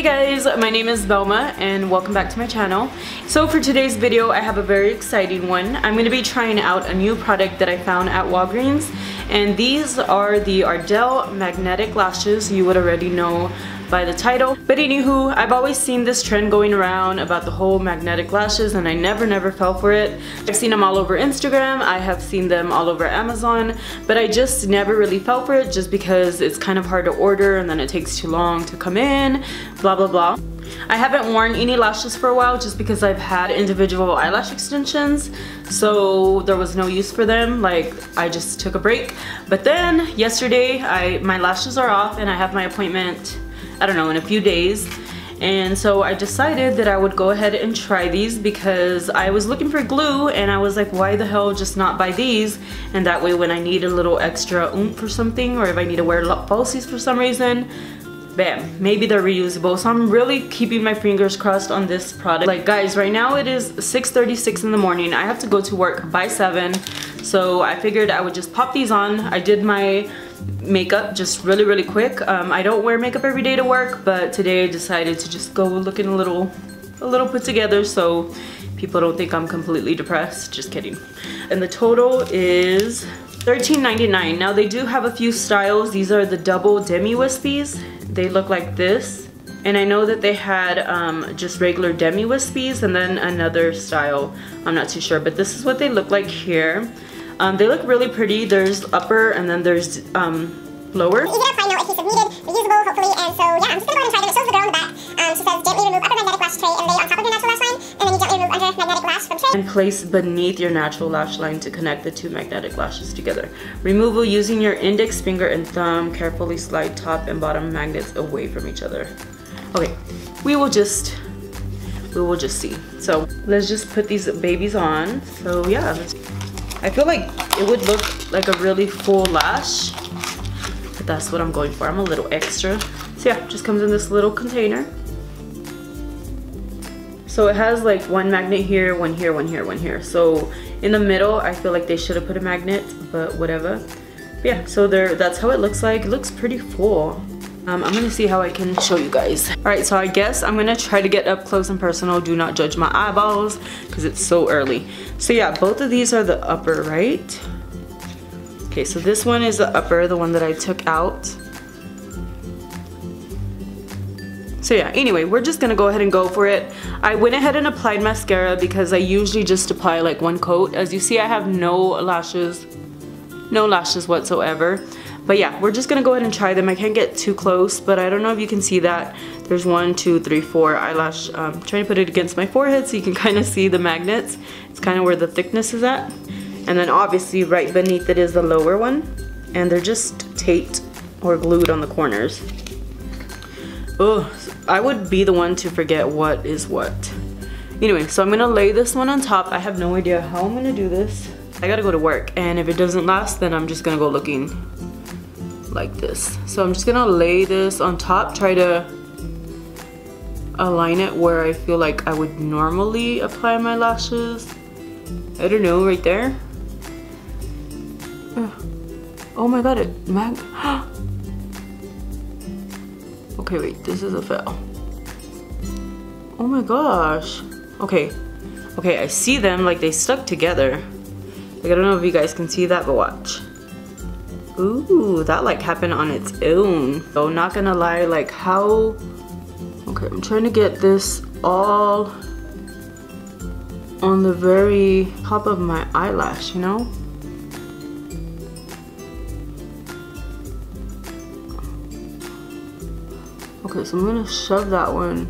guys, my name is Velma and welcome back to my channel. So for today's video I have a very exciting one. I'm going to be trying out a new product that I found at Walgreens, and these are the Ardell magnetic lashes. You would already know by the title, but anywho, I've always seen this trend going around about the whole magnetic lashes and I never fell for it. I've seen them all over Instagram, I have seen them all over Amazon, but I just never really fell for it just because it's kind of hard to order and then it takes too long to come in, blah blah blah. I haven't worn any lashes for a while just because I've had individual eyelash extensions, so there was no use for them. Like, I just took a break. But then yesterday my lashes are off and I have my appointment, I don't know, in a few days, and so I decided that I would go ahead and try these because I was looking for glue and I was like, why the hell just not buy these, and that way when I need a little extra oomph or something, or if I need to wear falsies for some reason, bam, maybe they're reusable. So I'm really keeping my fingers crossed on this product. Like guys, right now it is 6:36 in the morning. I have to go to work by 7, so I figured I would just pop these on. I did my makeup just really quick. I don't wear makeup every day to work, but today I decided to just go looking a little put together so people don't think I'm completely depressed. Just kidding. And the total is $13.99. Now they do have a few styles. These are the double demi wispies. They look like this, and I know that they had just regular demi wispies and then another style, I'm not too sure, but this is what they look like here. They look really pretty. There's upper and then there's lower. Easy to apply, no adhesive needed, reusable hopefully, and so yeah, I'm just gonna go ahead and try them. It shows the girl on the back. She says gently remove upper magnetic lash tray and lay on top of your natural lash line, and then you gently remove under magnetic lash from tray. And place beneath your natural lash line to connect the two magnetic lashes together. Removal using your index finger and thumb. Carefully slide top and bottom magnets away from each other. Okay, we will just see. So let's just put these babies on. So yeah, I feel like it would look like a really full lash, but that's what I'm going for. I'm a little extra. So yeah, just comes in this little container. So it has like one magnet here, one here, one here, one here. So in the middle, I feel like they should have put a magnet, but whatever. But yeah, so that's how it looks like. It looks pretty full. I'm gonna see how I can show you guys. All right, so I guess I'm gonna try to get up close and personal. Do not judge my eyeballs because it's so early. So yeah, both of these are the upper, right? Okay, so this one is the upper, the one that I took out. So yeah, anyway, we're just gonna go ahead and go for it. I went ahead and applied mascara because I usually just apply like one coat. As you see, I have no lashes whatsoever. But yeah, we're just gonna go ahead and try them. I can't get too close, but I don't know if you can see that. There's 1, 2, 3, 4 eyelash. I'm trying to put it against my forehead so you can kind of see the magnets. It's kind of where the thickness is at. And then obviously right beneath it is the lower one. And they're just taped or glued on the corners. Oh, I would be the one to forget what is what. Anyway, so I'm gonna lay this one on top. I have no idea how I'm gonna do this. I gotta go to work, and if it doesn't last, then I'm just gonna go looking like this. So I'm just gonna lay this on top, try to align it where I feel like I would normally apply my lashes. I don't know, right there. Oh my god, okay, wait, this is a fail. Oh my gosh. Okay, I see them, like they stuck together. Like, I don't know if you guys can see that, but watch. Ooh, that like happened on its own. So not gonna lie, like how, okay, I'm trying to get this all on the very top of my eyelash, you know? Okay, so I'm gonna shove that one.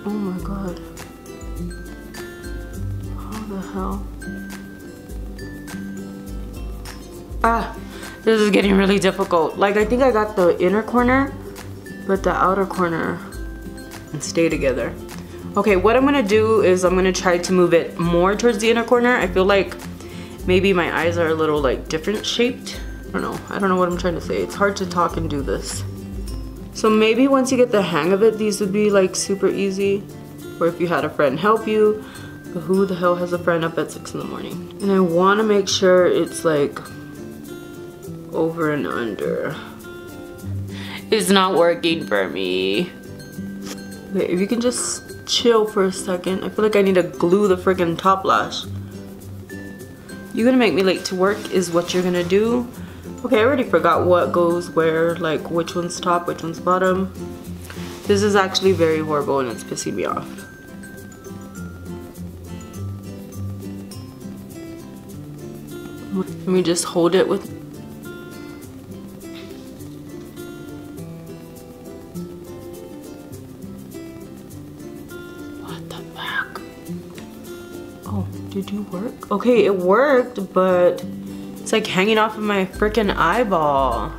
Oh my god. How the hell? Ah, this is getting really difficult. Like, I think I got the inner corner, but the outer corner and stay together. Okay, what I'm gonna do is I'm gonna try to move it more towards the inner corner. I feel like maybe my eyes are a little like different shaped. I don't know what I'm trying to say. It's hard to talk and do this. So maybe once you get the hang of it, these would be like super easy. Or if you had a friend help you. But who the hell has a friend up at 6 in the morning? And I wanna make sure it's like over and under. It's not working for me. Wait, if you can just chill for a second. I feel like I need to glue the freaking top lash. You're gonna make me late to work is what you're gonna do. Okay, I already forgot what goes where, like which one's top, which one's bottom. This is actually very horrible and it's pissing me off. Let me just hold it with... What the heck? Oh, did you work? Okay, it worked, but it's like hanging off of my freaking eyeball.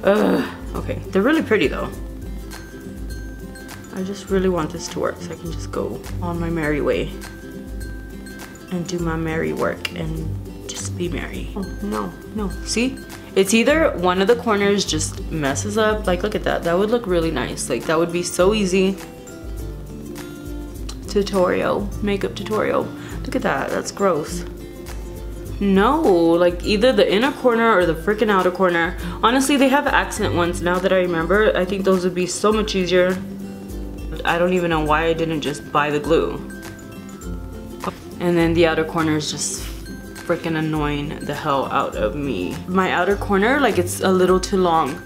Ugh. Okay, they're really pretty though. I just really want this to work so I can just go on my merry way and do my merry work and just be merry. Oh, no. See? It's either one of the corners just messes up. Like, look at that. That would look really nice. Like, that would be so easy. Tutorial. Makeup tutorial. Look at that. That's gross. No, like either the inner corner or the freaking outer corner. Honestly, they have accent ones now that I remember. I think those would be so much easier. I don't even know why I didn't just buy the glue. And then the outer corner is just freaking annoying the hell out of me. My outer corner, like it's a little too long.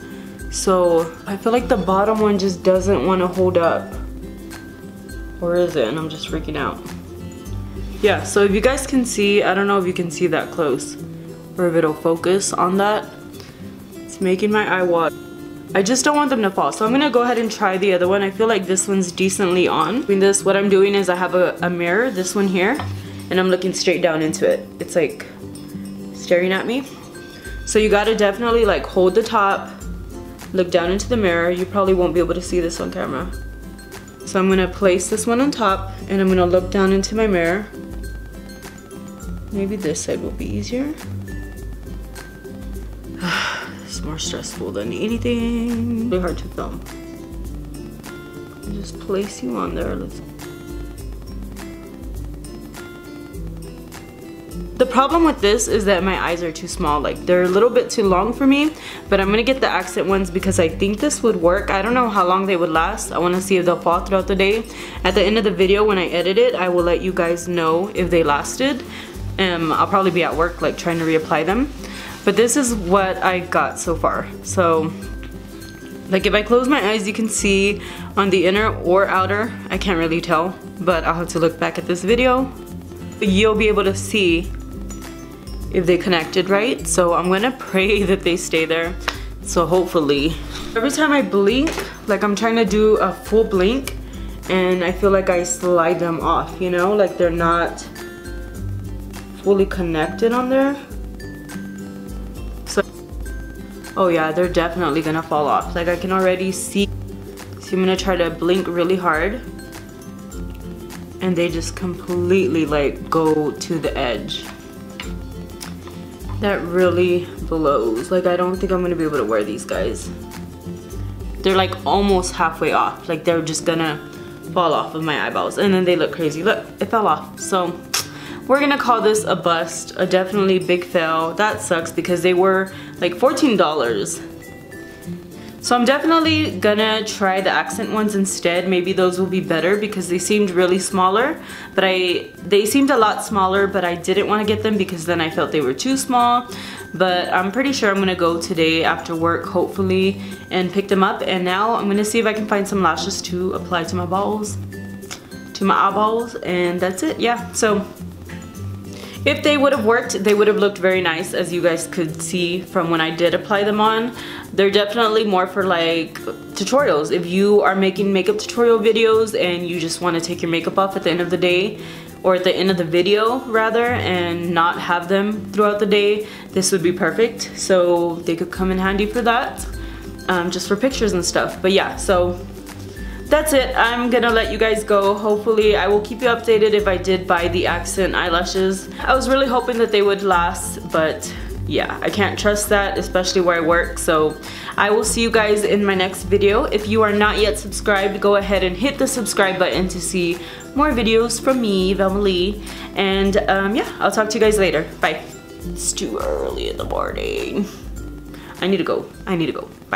So I feel like the bottom one just doesn't want to hold up. Or is it? And I'm just freaking out. Yeah, so if you guys can see, I don't know if you can see that close. Or if it'll focus on that. It's making my eye water. I just don't want them to fall. So I'm gonna go ahead and try the other one. I feel like this one's decently on. Between this, what I'm doing is I have a mirror, this one here, and I'm looking straight down into it. It's like staring at me. So you gotta definitely like hold the top, look down into the mirror. You probably won't be able to see this on camera. So I'm gonna place this one on top and I'm gonna look down into my mirror. Maybe this side will be easier. It's more stressful than anything. Really hard to film. Just place you on there. The problem with this is that my eyes are too small. Like they're a little bit too long for me, but I'm gonna get the accent ones because I think this would work. I don't know how long they would last. I wanna see if they'll fall throughout the day. At the end of the video when I edit it, I will let you guys know if they lasted. I'll probably be at work like trying to reapply them. But this is what I got so far. So like if I close my eyes, you can see on the inner or outer, I can't really tell, but I'll have to look back at this video. You'll be able to see if they connected right. So I'm gonna pray that they stay there. So hopefully. Every time I blink, like I'm trying to do a full blink and I feel like I slide them off, you know? Like they're not fully connected on there. So, oh yeah, they're definitely gonna fall off. Like I can already see. So I'm gonna try to blink really hard. And they just completely like go to the edge. That really blows. Like I don't think I'm gonna be able to wear these guys. They're like almost halfway off. Like they're just gonna fall off of my eyeballs. And then they look crazy. Look, it fell off. So we're gonna call this a bust, a definitely big fail. That sucks because they were like $14. So I'm definitely gonna try the accent ones instead. Maybe those will be better because they seemed really smaller, but they seemed a lot smaller, but I didn't want to get them because then I felt they were too small. But I'm pretty sure I'm gonna go today after work, hopefully, and pick them up. And now I'm gonna see if I can find some lashes to apply to my balls, to my eyeballs, and that's it. Yeah, so if they would have worked, they would have looked very nice, as you guys could see from when I did apply them on. They're definitely more for like tutorials. If you are making makeup tutorial videos and you just want to take your makeup off at the end of the day, or at the end of the video rather, and not have them throughout the day, this would be perfect. So they could come in handy for that, just for pictures and stuff. But yeah, so that's it. I'm gonna let you guys go. Hopefully I will keep you updated if I did buy the accent eyelashes. I was really hoping that they would last, but yeah, I can't trust that, especially where I work. So I will see you guys in my next video. If you are not yet subscribed, go ahead and hit the subscribe button to see more videos from me, Velma I. And yeah, I'll talk to you guys later. Bye. It's too early in the morning. I need to go. Bye.